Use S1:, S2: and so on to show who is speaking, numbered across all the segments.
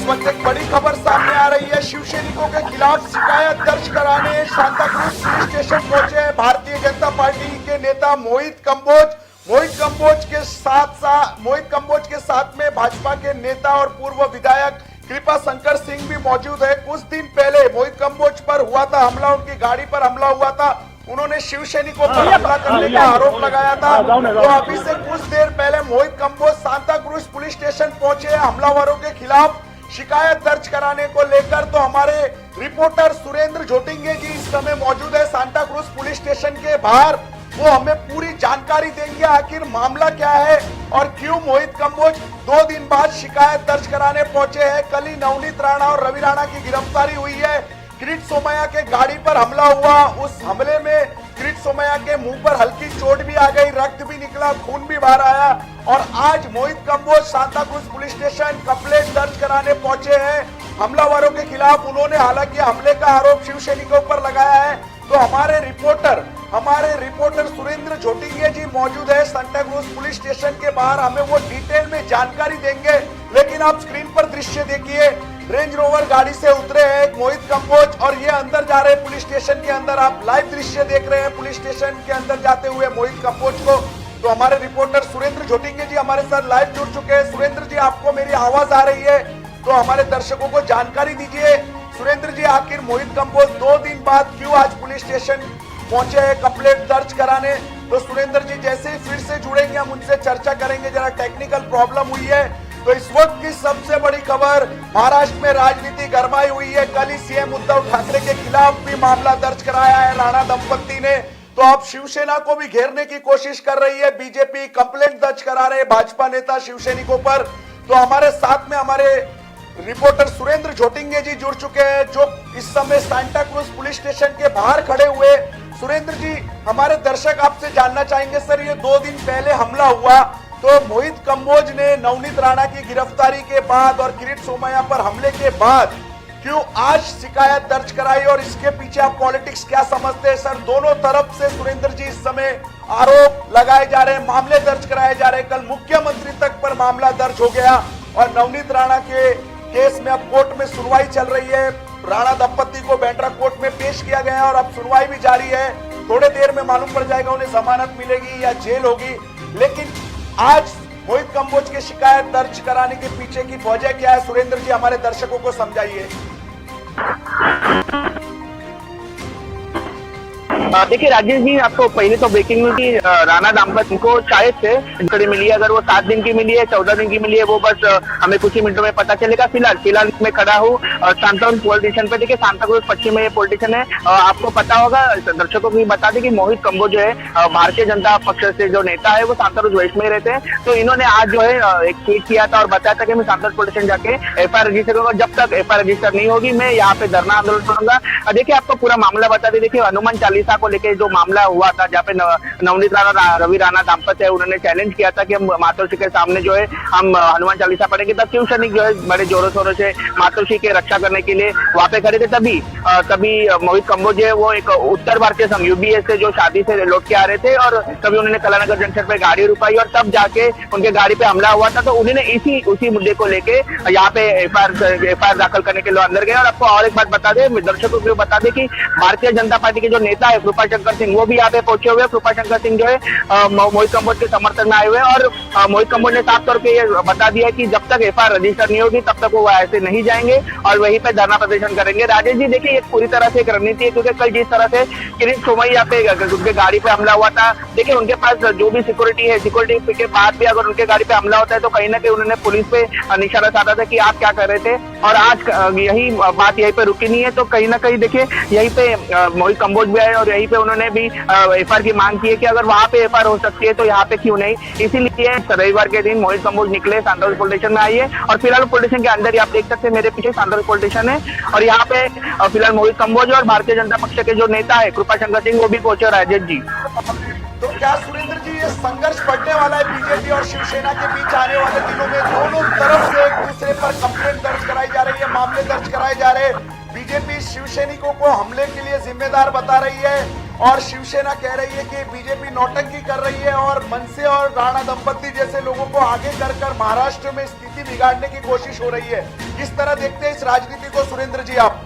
S1: वक्त एक बड़ी खबर सामने आ रही है। शिवसैनिकों के खिलाफ शिकायत दर्ज कराने सांताक्रूज पुलिस स्टेशन पहुंचे भारतीय जनता पार्टी के नेता मोहित कंबोज। मोहित कंबोज के साथ में भाजपा के नेता और पूर्व विधायक कृपा शंकर सिंह भी मौजूद है। कुछ दिन पहले मोहित कंबोज पर हुआ था हमला, उनकी गाड़ी पर हमला हुआ था। उन्होंने शिवसैनिकों पर हमला करने का आरोप लगाया था। तो अभी से कुछ देर पहले मोहित कंबोज सांताक्रूज पुलिस स्टेशन पहुंचे हमलावरों के खिलाफ शिकायत दर्ज कराने को लेकर। तो हमारे रिपोर्टर सुरेंद्र झोटिंगे जी इस समय मौजूद है सांताक्रूज पुलिस स्टेशन के बाहर। वो हमें पूरी जानकारी देंगे आखिर मामला क्या है और क्यों मोहित कंबोज 2 दिन बाद शिकायत दर्ज कराने पहुंचे हैं। कल ही नवनीत राणा और रवि राणा की गिरफ्तारी हुई है। किरीट सोमैया के गाड़ी पर हमला हुआ, उस हमले में किरीट सोमैया के मुंह पर हल्की चोट भी आ गई, रक्त भी निकला, खून भी बाहर आया। और आज Mohit Kamboj Santacruz police station complaint दर्ज कराने पहुंचे हैं हमलावरों के खिलाफ। उन्होंने हालांकि हमले का आरोप शिवसैनिकों पर लगाया है। तो हमारे रिपोर्टर सुरेंद्र झोटिंगे जी मौजूद है सांताक्रूज पुलिस स्टेशन के बाहर, हमें वो डिटेल में जानकारी देंगे। लेकिन आप स्क्रीन पर दृश्य देखिए, रेंज रोवर गाड़ी से उतरे हैं मोहित कंबोज और ये अंदर जा रहे हैं पुलिस स्टेशन के अंदर। आप लाइव दृश्य देख रहे हैं पुलिस स्टेशन के अंदर जाते हुए मोहित कंबोज को। तो हमारे रिपोर्टर सुरेंद्र झोटिंगे जी हमारे साथ लाइव जुड़ चुके हैं। सुरेंद्र जी, आपको मेरी आवाज आ रही है? तो हमारे दर्शकों को जानकारी दीजिए। सुरेंद्र जी, आखिर मोहित कंबोज 2 दिन बाद क्यों आज पुलिस स्टेशन पहुंचे हैं कंप्लेंट दर्ज कराने? तो सुरेंद्र जी जैसे ही फिर से जुड़ेंगे हम उनसे चर्चा करेंगे, जरा टेक्निकल प्रॉब्लम हुई है। तो इस वक्त की सबसे बड़ी खबर, महाराष्ट्र में राजनीति गरमाई हुई है। कल ही सीएम उद्धव ठाकरे के खिलाफ भी मामला दर्ज कराया है राणा दंपत्ति ने। तो अब शिवसेना को भी घेरने की कोशिश कर रही है बीजेपी, कंप्लेंट दर्ज करा रहे भाजपा नेता शिवसैनिकों पर। तो हमारे साथ में हमारे रिपोर्टर सुरेंद्र झोटिंगे जी जुड़ चुके हैं जो इस समय सांताक्रूज पुलिस स्टेशन के बाहर खड़े हुए। सुरेंद्र जी, हमारे दर्शक आपसे जानना चाहेंगे, सर ये 2 दिन पहले हमला हुआ, तो मोहित कंबोज ने नवनीत राणा की गिरफ्तारी के बाद और किरीट सोमैया पर हमले के बाद क्यों आज शिकायत दर्ज कराई और इसके पीछे आप पॉलिटिक्स क्या समझते हैं? सर, दोनों तरफ से सुरेंद्र जी इस समय आरोप लगाए जा रहे हैं, मामले दर्ज कराए जा रहे हैं। कल मुख्यमंत्री तक पर मामला दर्ज हो गया और नवनीत राणा के केस में अब कोर्ट में सुनवाई चल रही है। राणा दंपत्ति को बैंड्रा कोर्ट में पेश किया गया है और अब सुनवाई भी जारी है। थोड़े देर में मालूम पड़ जाएगा उन्हें जमानत मिलेगी या जेल होगी। लेकिन आज मोहित कंबोज के शिकायत दर्ज कराने के पीछे की वजह क्या है? सुरेंद्र जी, हमारे दर्शकों को समझाइए।
S2: देखिए राजेश जी, आपको पहले तो ब्रेकिंग न्यूज की राणा दाम्पत्य को शायद से जानकारी मिली है। अगर वो 7 दिन की मिली है, 14 दिन की मिली है, वो बस हमें कुछ ही मिनटों में पता चलेगा। फिलहाल मैं खड़ा हूँ सांताक्रूज पुलिस स्टेशन पे। देखिए सांताक्रूज पश्चिम में ये पुलिस स्टेशन है। आपको पता होगा, दर्शकों को भी बता दें कि मोहित कंबोज जो है भारतीय जनता पक्ष से जो नेता है वो सांताक्रूज वेस्ट में रहते हैं। तो इन्होंने आज जो है एक ट्वीट किया था और बताया था कि मैं सांताक्रूज पुलिस स्टेशन जाके FIR रजिस्टर करूंगा। जब तक FIR रजिस्टर नहीं होगी मैं यहाँ पे धरना आंदोलन करूंगा। देखिए आपको पूरा मामला बता दें। देखिए हनुमान चालीसा को लेके जो मामला हुआ था, जहाँ पे नवनीत राणा रवि राणा दाम्पत्य है, उन्होंने चैलेंज किया था कि हम मातोश्री के सामने जो है हम हनुमान चालीसा पढ़ेंगे। तब शिवसैनिक जो है बड़े जोरों शोरों से मातोश्री की रक्षा करने के लिए वहां पे खड़े थे। तभी मोहित कंबोज है वो एक उत्तर भारतीय संघ UBS से जो शादी से लौट के आ रहे थे और तभी उन्होंने कलानगर जंक्शन पे गाड़ी रुकाई और तब जाके उनके गाड़ी पे हमला हुआ था। तो उन्होंने उसी मुद्दे को लेके यहाँ पे FIR दाखिल करने के लिए अंदर गए। और आपको और एक बात बता दें, दर्शकों को बता दें कि भारतीय जनता पार्टी के जो नेता है कृपा शंकर सिंह, वो भी यहाँ पे पहुंचे हुए। कृपा शंकर सिंह जो है मोहित कंबोज के समर्थन में आए हुए और मोहित कंबोज ने साफ तौर पे ये बता दिया कि जब तक FIR रजिस्टर नहीं होगी तब तक वो ऐसे नहीं जाएंगे और वहीं पे धरना प्रदर्शन करेंगे। राजेश जी, देखिए ये पूरी तरह से एक रणनीति है, क्योंकि कल जिस तरह से किरीट सोमैया पे उनके गाड़ी पे हमला हुआ था, देखिए उनके पास जो भी सिक्योरिटी है, सिक्योरिटी के बाद भी अगर उनके गाड़ी पे हमला होता है तो कहीं ना कहीं उन्होंने पुलिस पे निशाना साधा था कि आप क्या कर रहे थे। और आज यही बात यहीं पे रुकी नहीं है। तो कहीं ना कहीं देखिए यहीं पे मोहित कंबोज भी आए और यहीं पे उन्होंने भी FIR की मांग की है कि अगर वहां पे FIR हो सकती है तो यहाँ पे क्यों नहीं। इसीलिए रविवार के दिन मोहित कंबोज निकले, सांताक्रूज पुलिस स्टेशन में आइए और फिलहाल पुलिस स्टेशन के अंदर ही आप देख सकते हैं, मेरे पीछे सांताक्रूज पुलिस स्टेशन है और यहाँ पे फिलहाल मोहित कंबोज और भारतीय जनता पक्ष के जो नेता है कृपा शंकर सिंह वो भी पहुंचे। राजेश जी,
S1: तो क्या सुरेंद्र जी ये संघर्ष बढ़ने वाला है बीजेपी और शिवसेना के बीच आने वाले दिनों में? दोनों तरफ से एक दूसरे पर कंप्लेंट दर्ज कराई जा रही है, मामले दर्ज कराए जा रहे हैं। बीजेपी शिवसैनिकों को हमले के लिए जिम्मेदार बता रही है और शिवसेना कह रही है कि बीजेपी नौटंकी कर रही है और मनसे और राणा दंपत्ति जैसे लोगों को आगे कर महाराष्ट्र में स्थिति बिगाड़ने की कोशिश हो रही है। किस तरह देखते हैं इस राजनीति को सुरेंद्र जी आप?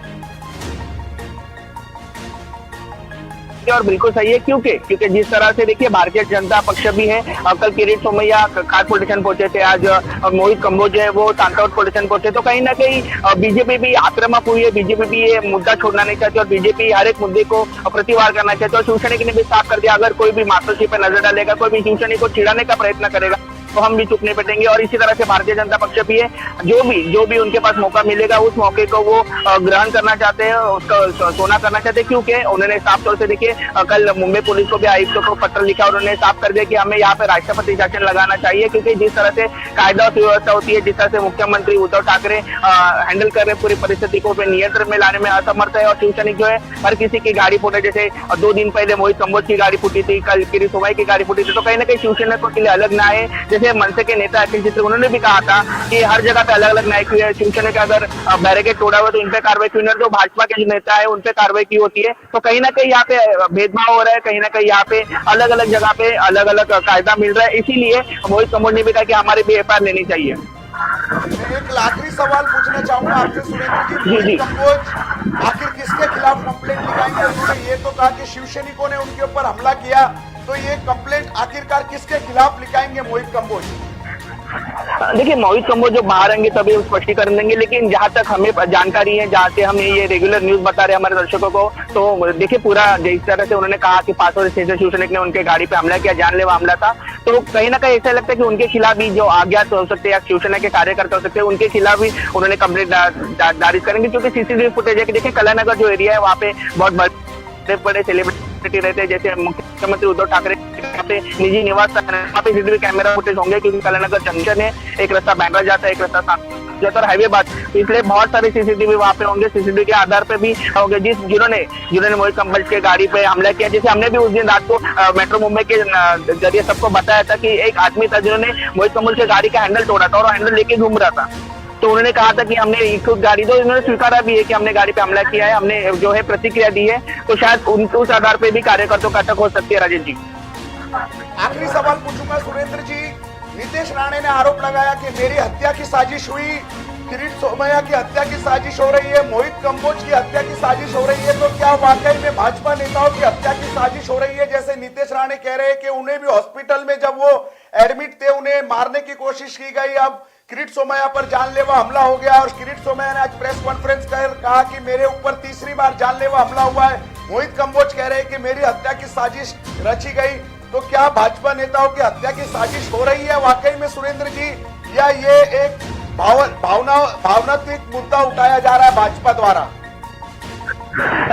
S2: और बिल्कुल सही है, क्योंकि जिस तरह से देखिए भारतीय जनता पक्ष भी है, कल किरीट सोमैया खास पुलिस स्टेशन पहुंचे थे, आज मोहित कंबोज है वो सांतावत पुलिस स्टेशन पहुंचे, तो कहीं ना कहीं बीजेपी भी आक्रामक हुई है। बीजेपी भी ये मुद्दा छोड़ना नहीं चाहती और बीजेपी हर एक मुद्दे को प्रतिवार करना चाहती है। और शिवसैनिक ने भी साफ कर दिया, अगर कोई भी मातोश्री पर नजर डालेगा, कोई भी शिवसैनिक को चिढ़ाने का प्रयत्न करेगा तो हम भी चुप नहीं बैठेंगे। और इसी तरह से भारतीय जनता पक्ष भी है, जो भी उनके पास मौका मिलेगा उस मौके को वो ग्रहण करना चाहते हैं, उसका सोना करना चाहते हैं, क्योंकि उन्होंने साफ तौर से देखिए कल मुंबई पुलिस को भी आयुक्तों को पत्र लिखा और उन्होंने साफ कर दिया कि हमें यहाँ पे राष्ट्रपति शासन लगाना चाहिए, क्योंकि जिस तरह से कायदा और सुव्यवस्था होती है, जिस तरह से मुख्यमंत्री उद्धव ठाकरे हैंडल कर रहे पूरी परिस्थिति को नियंत्रण में लाने में असमर्थ है। और शिवसैनिक जो है हर किसी की गाड़ी फूटे, जैसे 2 दिन पहले मोहित कंबोज की गाड़ी फूटी थी, कल किरीट सोमैया की गाड़ी फूटी थी, तो कहीं ना कहीं शिवसैनिकों के लिए अलग न्याय है। जैसे मनसे के नेता अखिल चित्र उन्होंने भी कहा था कि हर जगह पे अलग अलग न्याय हुई है, शिवसेना का अगर बैरिकेड तोड़ा हुआ तो इन पे कार्रवाई क्यों नहीं, जो भाजपा के जो नेता है उन पे कार्रवाई की होती है। तो कहीं ना कहीं यहाँ पे भेदभाव हो रहा है, कहीं ना कहीं यहाँ पे अलग अलग जगह पे अलग अलग कायदा मिल रहा है। इसीलिए मोहित कंबोज ने भी कहा कि हमारी भी एफआईआर लेनी चाहिए।
S1: एक आखिरी सवाल पूछना चाहूंगा आपसे सुरेंद्र जी, मोहित कंबोज आखिर किसके खिलाफ कंप्लेंट लिखाएंगे? उन्होंने ये तो कहा कि शिवसैनिकों ने उनके ऊपर हमला किया, तो ये कंप्लेंट आखिरकार किसके खिलाफ लिखाएंगे मोहित कंबोज?
S2: देखिए मोहित कंबोज जो बाहर आएंगे तभी स्पष्टीकरण देंगे, लेकिन जहां तक हमें जानकारी है, जहां से हम ये रेगुलर न्यूज बता रहे हैं हमारे दर्शकों को, तो देखिए पूरा जिस तरह से उन्होंने कहा कि पासवान स्टेशन शिवसैनिक ने उनके गाड़ी पे हमला किया, जानलेवा हमला था, तो कहीं ना कहीं ऐसा लगता है कि उनके खिलाफ भी जो अज्ञात हो सकते हैं या शिवसेना के कार्यकर्ता हो सकते हैं, उनके खिलाफ भी उन्होंने कंप्लेंट दर्ज करेंगे। क्योंकि सीसीटीवी फुटेज है कि देखिए कलानगर जो एरिया है वहाँ पे बहुत बड़े सेलिब्रिटी रहते हैं, जैसे मुख्यमंत्री उद्धव ठाकरे निजी निवास वहाँ पे सीसीटीवी कैमरा फुटेज होंगे, क्योंकि कलानगर जंक्शन है, एक रास्ता बैंड्रा जाता है, एक रास्ता जाता है हाईवे बात, इसलिए बहुत सारे सीसीटीवी वहाँ पे होंगे। सीसीटीवी के आधार पे भी होंगे जिन्होंने मोहित कंबोज के गाड़ी पे हमला किया। जैसे हमने भी उस दिन रात को मेट्रो मुंबई के जरिए सबको बताया था कि एक आदमी था जिन्होंने मोहित कंबोज के गाड़ी का हैंडल तोड़ा था और हैंडल लेके घूम रहा था, तो उन्होंने कहा था कि हमने खुद गाड़ी, तो इन्होंने स्वीकारा भी है कि हमने गाड़ी पे हमला किया है, हमने जो है प्रतिक्रिया दी है, तो शायद उस आधार पे भी कार्यकर्ताओं का अटक हो सकती है। राजेश जी,
S1: आखिरी सवाल पूछूंगा सुरेंद्र जी, नीतीश राणे ने आरोप लगाया कि मेरी हत्या की साजिश हुई, किरीट सोमैया की हत्या की साजिश हो रही है, मोहित कंबोज की हत्या की साजिश हो रही है, तो क्या वाकई में भाजपा नेताओं की हत्या की साजिश हो रही है? जैसे नीतीश राणे कह रहे हैं कि उन्हें भी हॉस्पिटल में जब वो एडमिट थे उन्हें मारने की कोशिश की गई, अब किरीट सोमैया पर जानलेवा हमला हो गया और किरीट सोमैया ने आज प्रेस कॉन्फ्रेंस कर कहा कि मेरे ऊपर तीसरी बार जानलेवा हमला हुआ है। मोहित कंबोज कह रहे हैं कि मेरी हत्या की साजिश रची गई, तो क्या भाजपा नेताओं की हत्या की साजिश हो रही है वाकई में सुरेंद्र जी, या ये एक भावनात्मक मुद्दा उठाया जा रहा है भाजपा द्वारा?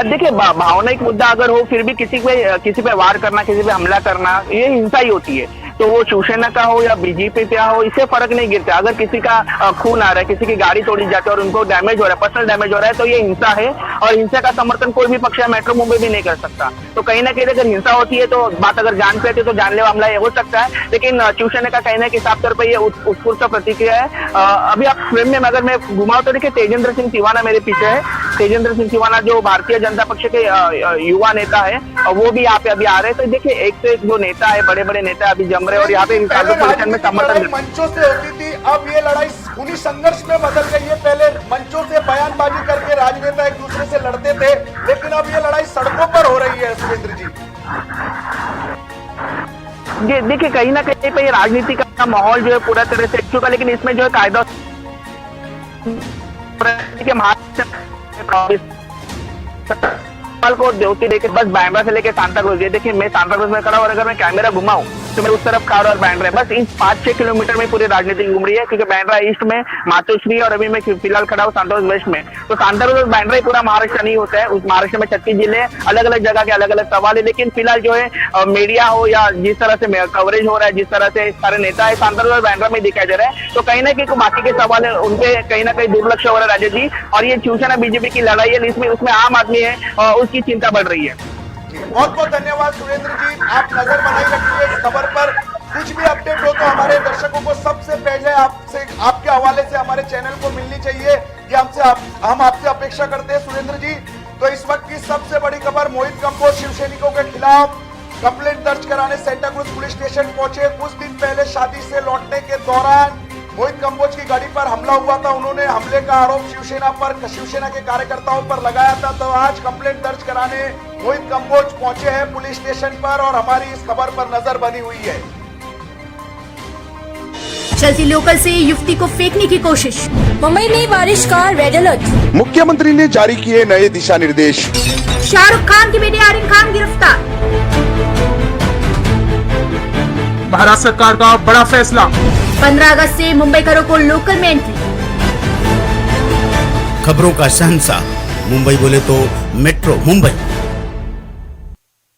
S2: देखिए भावनात्मक मुद्दा अगर हो फिर भी किसी पे वार करना, किसी पे हमला करना, ये हिंसा ही होती है। तो वो शिवसेना का हो या बीजेपी का हो, इससे फर्क नहीं गिरता। अगर किसी का खून आ रहा है, किसी की गाड़ी तोड़ी जाती है और उनको डैमेज हो रहा है, पर्सनल डैमेज हो रहा है, तो ये हिंसा है और हिंसा का समर्थन कोई भी पक्ष या मेट्रो मुंबई भी नहीं कर सकता। तो कहीं ना कहीं अगर हिंसा होती है तो बात अगर जान पे आती है तो जानलेवा हमला हो सकता है, लेकिन शिवसेना का कहना है कि साफ तौर पर ये उत्स्फूर्त प्रतिक्रिया है। अभी आप फ्रेम में अगर मैं घुमाऊं तो देखिए तेजेंद्र सिंह तिवाना मेरे पीछे है। तेजेंद्र सिंह तिवाना जो भारतीय जनता पक्ष के युवा नेता है, वो भी यहाँ पे अभी आ रहे हैं। तो देखिए एक से एक जो नेता है, बड़े बड़े नेता अभी जम रहे और यहाँ पे में समर्थन
S1: मंचों से होती थी, अब ये लड़ाई खूनी संघर्ष में बदल गई है। पहले मंचों से बयानबाजी करके राजनेता एक दूसरे से लड़ते थे, लेकिन अब ये लड़ाई सड़कों पर हो रही है सुरेंद्र जी।
S2: देखिए कहीं ना कहीं पे राजनीति का माहौल जो है पूरा तरह से चुका, लेकिन इसमें जो है कायदा को देवती लेके बस बैंड्रा से लेके सांताक्रूज, ये देखिए मैं सांताक्रूज में खड़ा और अगर मैं कैमरा घुमाऊं तो मैं उस तरफ खड़ा और बैंड्रा बस इन 5-6 किलोमीटर में पूरी राजनीति घूम रही है, क्योंकि बैंड्रा ईस्ट में मातोश्री और अभी मैं फिलहाल खड़ा हूँ सांताक्रूज वेस्ट में। तो सांताक्रूज और बैंड्रा ही पूरा महाराष्ट्र नहीं होता है, उस महाराष्ट्र में 36 जिले अलग अलग जगह के अलग अलग सवाल है। लेकिन फिलहाल जो है मीडिया हो या जिस तरह से कवरेज हो रहा है, जिस तरह से सारे नेता है सांताक्रूज और बैंड्रा में दिखाई दे रहा है, तो कहीं ना कहीं बाकी के सवाल है उनपे कहीं ना कहीं दुर्लक्ष हो रहा है राजेश जी। और ये शिवसेना बीजेपी की लड़ाई है, इसमें उसमें आम आदमी है और उसकी चिंता बढ़ रही है।
S1: बहुत बहुत धन्यवाद सुरेंद्र जी, आप नजर बनाए रखिए इस खबर पर। कुछ भी अपडेट हो तो हमारे दर्शकों को सबसे पहले आपके हवाले से हमारे चैनल को मिलनी चाहिए, ये हम आपसे अपेक्षा करते हैं सुरेंद्र जी। तो इस वक्त की सबसे बड़ी खबर, मोहित कंबोज शिवसैनिकों के खिलाफ कंप्लेंट दर्ज कराने सेंटा क्रूज पुलिस स्टेशन पहुंचे। कुछ दिन पहले शादी से लौटने के दौरान मोहित कंबोज की गाड़ी पर हमला हुआ था। उन्होंने हमले का आरोप शिवसेना के कार्यकर्ताओं पर लगाया था। तो आज कंप्लेंट दर्ज कराने मोहित कंबोज पहुंचे हैं पुलिस स्टेशन पर और हमारी इस खबर पर नजर बनी हुई है।
S3: चलती लोकल से युवती को फेंकने की कोशिश। मुंबई में बारिश का रेड अलर्ट।
S1: मुख्यमंत्री ने जारी किए नए दिशा निर्देश।
S3: शाहरुख खान की बेटी आर्यन खान गिरफ्तार।
S4: भारत सरकार का बड़ा फैसला।
S3: 15 अगस्त से मुंबई करो को लोकल में एंट्री।
S5: खबरों का शहंशाह मुंबई बोले तो मेट्रो मुंबई।